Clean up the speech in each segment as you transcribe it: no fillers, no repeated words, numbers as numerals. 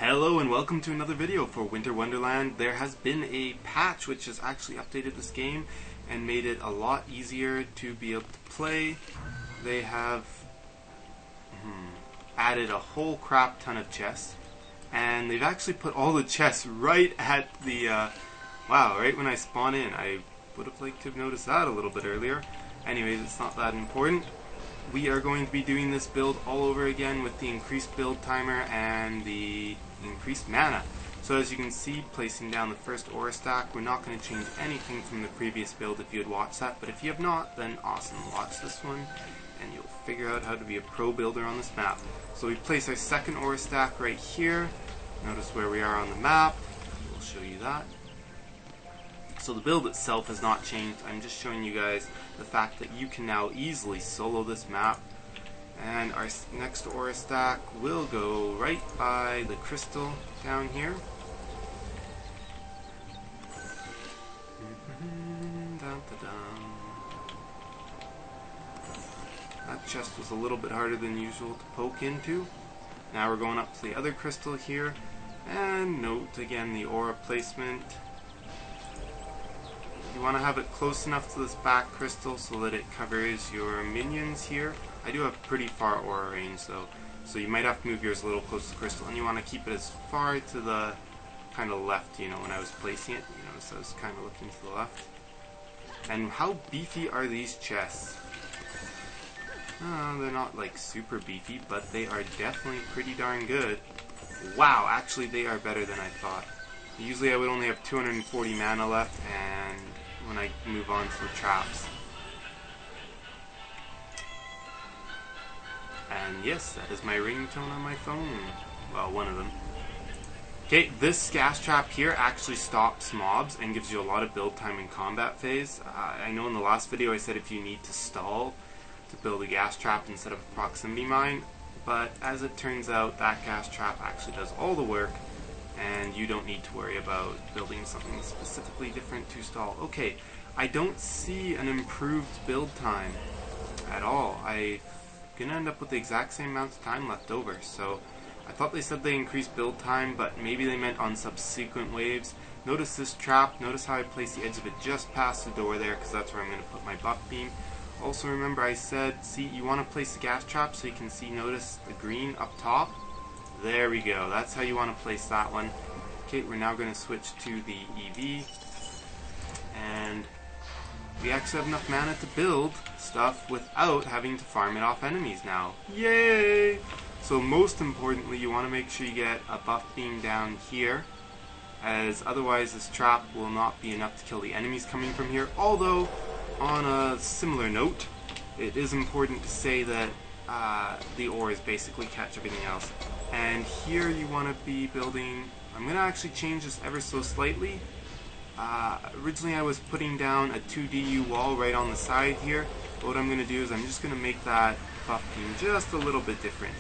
Hello and welcome to another video for Winter Wonderland. There has been a patch which has actually updated this game and made it a lot easier to be able to play. They have added a whole crap ton of chests, and they've actually put all the chests right at the right when I spawn in. I would have liked to have noticed that a little bit earlier. Anyways, it's not that important. We are going to be doing this build all over again with the increased build timer and the increased mana. So as you can see, placing down the first ore stack, we're not going to change anything from the previous build if you had watched that, but if you have not, then awesome, watch this one and you'll figure out how to be a pro builder on this map. So we place our second ore stack right here. Notice where we are on the map. We'll show you that. So the build itself has not changed. I'm just showing you guys the fact that you can now easily solo this map. And our next ore stack will go right by the crystal down here. That chest was a little bit harder than usual to poke into. Now we're going up to the other crystal here. And note again the aura placement. You want to have it close enough to this back crystal so that it covers your minions here. I do have pretty far aura range though, so you might have to move yours a little close to the crystal, and you want to keep it as far to the kind of left, you know, when I was placing it. You notice I was kind of looking to the left. And how beefy are these chests? They're not like super beefy, but they are definitely pretty darn good. Wow, actually they are better than I thought. Usually I would only have 240 mana left, and when I move on to the traps. And yes, that is my ringtone on my phone. Well, one of them. Okay, this gas trap here actually stops mobs and gives you a lot of build time in combat phase. I know in the last video I said if you need to stall to build a gas trap instead of a proximity mine, but as it turns out, that gas trap actually does all the work, and you don't need to worry about building something specifically different to stall. Okay, I don't see an improved build time at all. I'm gonna end up with the exact same amount of time left over. So I thought they said they increased build time, but maybe they meant on subsequent waves. Notice this trap. Notice how I place the edge of it just past the door there, because that's where I'm gonna put my buff beam. Also remember I said, see, you want to place the gas trap so you can see, notice the green up top. There we go. That's how you want to place that one. Okay, we're now going to switch to the EV, and we actually have enough mana to build stuff without having to farm it off enemies now. Yay! So most importantly, you want to make sure you get a buff beam down here, as otherwise this trap will not be enough to kill the enemies coming from here. Although, on a similar note, it is important to say that the ores basically catch everything else. And here you want to be building, I'm going to actually change this ever so slightly. Originally I was putting down a 2DU wall right on the side here, but what I'm going to do is I'm just going to make that buff beam just a little bit different.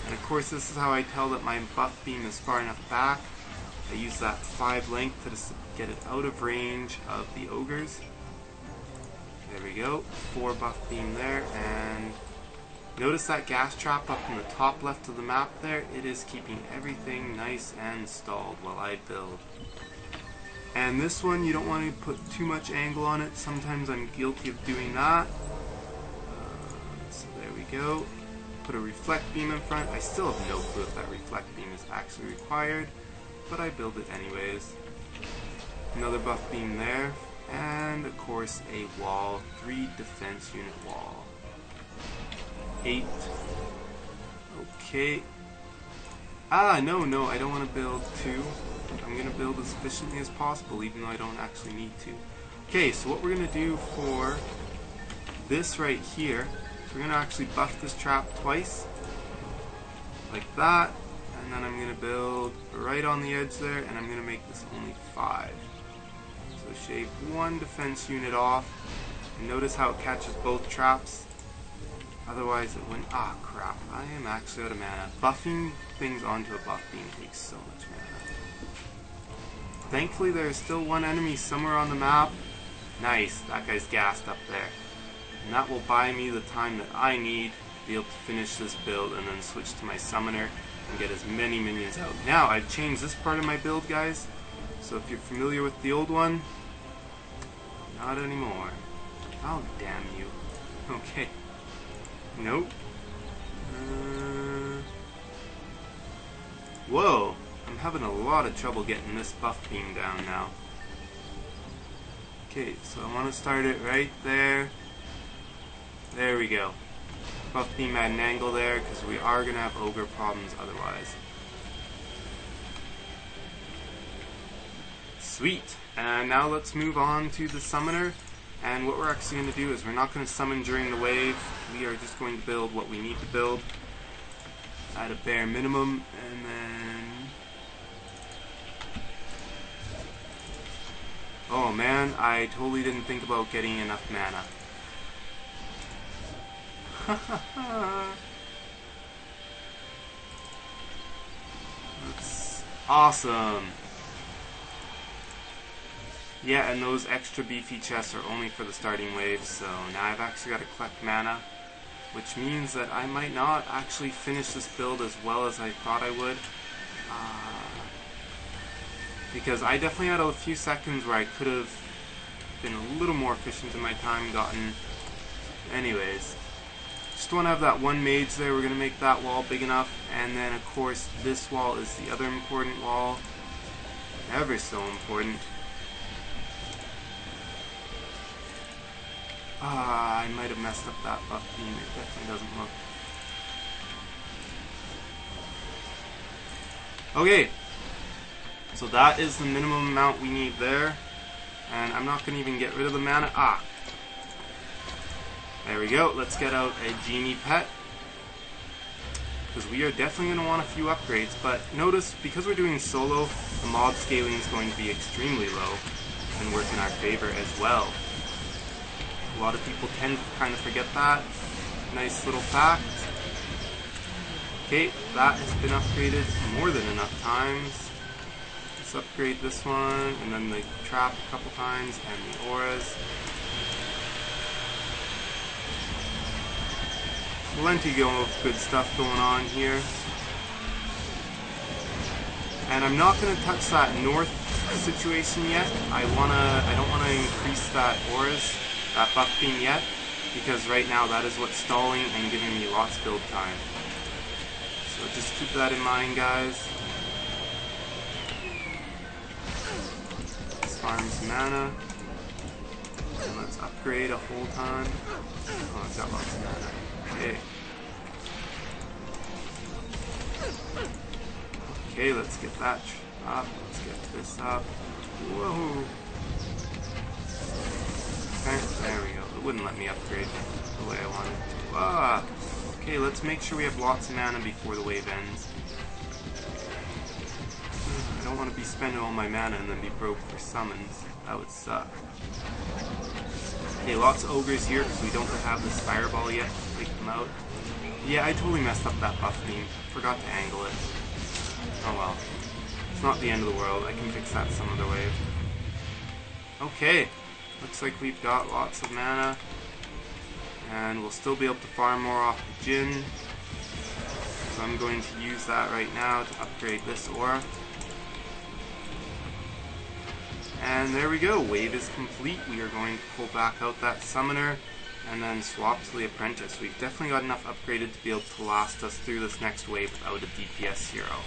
And of course this is how I tell that my buff beam is far enough back. I use that 5 length to just get it out of range of the ogres. There we go, 4 buff beam there, and notice that gas trap up in the top left of the map there. It is keeping everything nice and stalled while I build. And this one, you don't want to put too much angle on it. Sometimes I'm guilty of doing that. So there we go. Put a reflect beam in front. I still have no clue if that reflect beam is actually required, but I build it anyways. Another buff beam there. And of course a wall, 3 defense unit wall. 8. Okay. No, I don't want to build 2. I'm going to build as efficiently as possible, even though I don't actually need to. Okay, so what we're going to do for this right here, is we're going to actually buff this trap twice, like that, and then I'm going to build right on the edge there, and I'm going to make this only 5. So shave 1 defense unit off, and notice how it catches both traps. Otherwise it wouldn't. Ah, crap. I am actually out of mana. Buffing things onto a buff beam takes so much mana. Thankfully there is still one enemy somewhere on the map. Nice, that guy's gassed up there. And that will buy me the time that I need to be able to finish this build and then switch to my summoner and get as many minions out. Now, I've changed this part of my build, guys. So if you're familiar with the old one, not anymore. Oh, damn you. Okay. Nope. Whoa. I'm having a lot of trouble getting this buff beam down now. Okay, so I want to start it right there. There we go. Buff beam at an angle there, because we are going to have ogre problems otherwise. Sweet. And now let's move on to the summoner. And what we're actually going to do is we're not going to summon during the wave. We are just going to build what we need to build at a bare minimum. And then... oh man, I totally didn't think about getting enough mana. That's awesome. Yeah, and those extra beefy chests are only for the starting wave, so now I've actually got to collect mana, which means that I might not actually finish this build as well as I thought I would. Because I definitely had a few seconds where I could have been a little more efficient in my time, gotten... anyways. Just want to have that one mage there. We're going to make that wall big enough. And then, of course, this wall is the other important wall. Ever so important. I might have messed up that buff beam. It definitely doesn't look. Okay. So that is the minimum amount we need there. And I'm not going to even get rid of the mana. There we go. Let's get out a genie pet. Because we are definitely going to want a few upgrades. But notice, because we're doing solo, the mob scaling is going to be extremely low and work in our favor as well. A lot of people tend to kind of forget that. Nice little fact. Okay, that has been upgraded more than enough times. Let's upgrade this one, and then the trap a couple times, and the auras. Plenty of good stuff going on here. And I'm not going to touch that north situation yet. I don't want to increase that auras, that buff beam yet, because right now that is what's stalling and giving me lots of build time. So just keep that in mind, guys. Let's farm some mana. And let's upgrade a whole ton. Oh, it's got lots of mana. Okay. Okay, let's get that up. Let's get this up. Whoa! There we go. It wouldn't let me upgrade the way I wanted to. Okay, let's make sure we have lots of mana before the wave ends. I don't want to be spending all my mana and then be broke for summons. That would suck. Okay, lots of ogres here because we don't have this fireball yet to take them out. Yeah, I totally messed up that buff beam. Forgot to angle it. Oh well. It's not the end of the world. I can fix that some other way. Okay. Looks like we've got lots of mana. And we'll still be able to farm more off the Jinn. So I'm going to use that right now to upgrade this aura. And there we go. Wave is complete. We are going to pull back out that summoner and then swap to the apprentice. We've definitely got enough upgraded to be able to last us through this next wave without a DPS hero.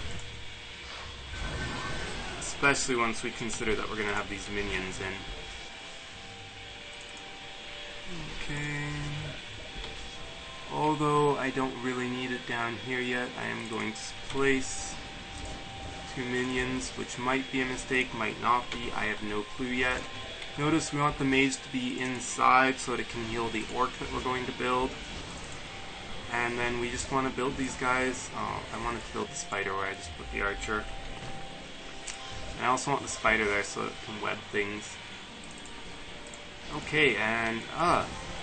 Especially once we consider that we're going to have these minions in. Okay. Although I don't really need it down here yet, I am going to place 2 minions, which might be a mistake, might not be, I have no clue yet. Notice we want the mage to be inside so that it can heal the orc that we're going to build. And then we just want to build these guys. Oh, I wanted to build the spider where I just put the archer. And I also want the spider there so it can web things. Okay, and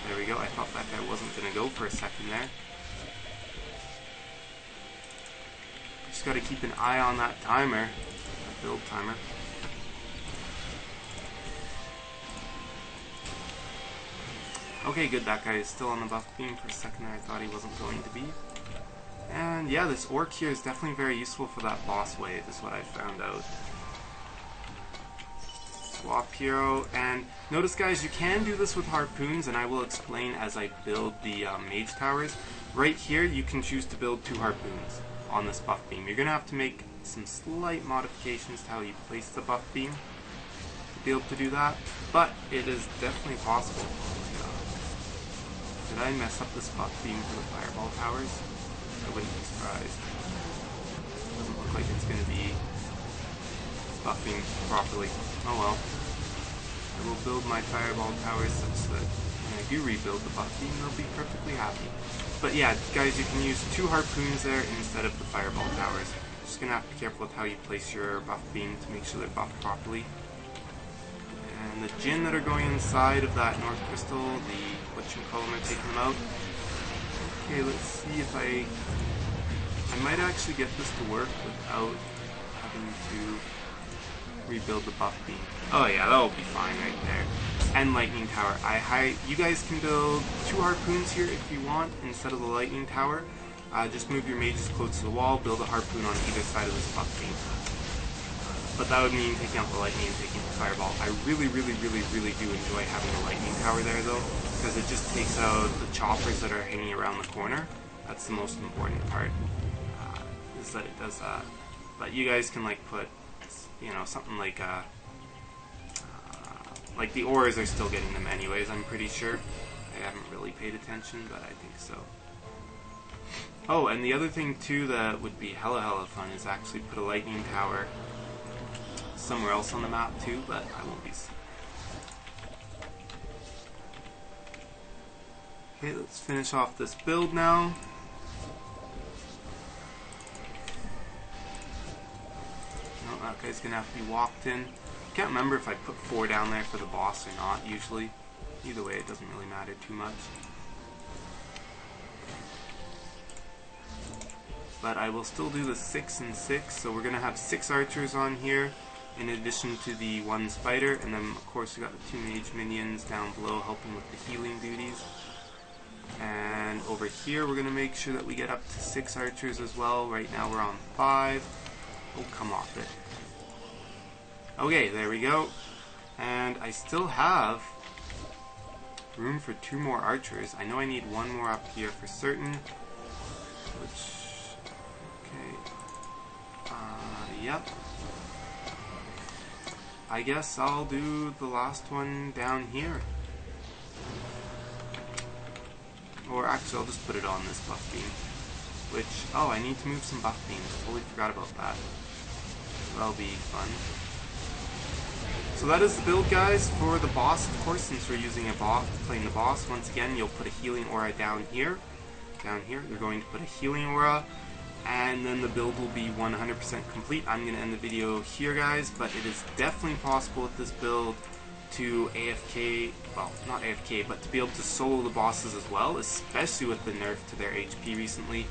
there we go. I thought that guy wasn't going to go for a second there. Just got to keep an eye on that timer, that build timer. Okay, good. That guy is still on the buff beam. For a second there, I thought he wasn't going to be. And yeah, this orc here is definitely very useful for that boss wave, is what I found out. Swap hero, and notice guys, you can do this with harpoons, and I will explain as I build the mage towers. Right here, you can choose to build 2 harpoons on this buff beam. You're going to have to make some slight modifications to how you place the buff beam to be able to do that, but it is definitely possible. Did I mess up this buff beam for the fireball towers? I wouldn't be surprised. Doesn't look like it's going to be buffing properly. Oh well. I will build my fireball towers such that when I do rebuild the buff beam, they'll be perfectly happy. But yeah, guys, you can use 2 harpoons there instead of the fireball towers. Just gonna have to be careful with how you place your buff beam to make sure they're buffed properly. And the Jinn that are going inside of that North Crystal, the whatchamacallem, are taking them out. Okay, let's see if I might actually get this to work without having to rebuild the buff beam. Oh yeah, that'll be fine right there. And lightning tower. You guys can build 2 harpoons here if you want instead of the lightning tower. Just move your mages close to the wall, build a harpoon on either side of this buff beam. But that would mean taking out the lightning and taking out the fireball. I really do enjoy having the lightning tower there though, because it just takes out the choppers that are hanging around the corner. That's the most important part, is that it does that. But you guys can like put, you know, something like the ores are still getting them anyways, I'm pretty sure. I haven't really paid attention, but I think so. Oh, and the other thing too that would be hella fun is actually put a lightning tower somewhere else on the map too, but I won't be. Okay, let's finish off this build now. No, that guy's gonna have to be walked in. I can't remember if I put 4 down there for the boss or not, usually. Either way, it doesn't really matter too much. But I will still do the 6 and 6, so we're going to have 6 archers on here, in addition to the 1 spider, and then of course we got the 2 mage minions down below helping with the healing duties. And over here we're going to make sure that we get up to 6 archers as well. Right now we're on 5. Oh, come off it. Okay, there we go. And I still have room for 2 more archers. I know I need 1 more up here for certain. Which, okay. Yep. I guess I'll do the last one down here. Or actually, I'll just put it on this buff beam. Which, oh, I need to move some buff beams. Totally forgot about that. That'll be fun. So that is the build, guys, for the boss. Of course, since we're using a bot playing the boss, once again, you'll put a healing aura down here. Down here, you're going to put a healing aura, and then the build will be 100% complete. I'm going to end the video here, guys, but it is definitely possible with this build to AFK, well, not AFK, but to be able to solo the bosses as well, especially with the nerf to their HP recently.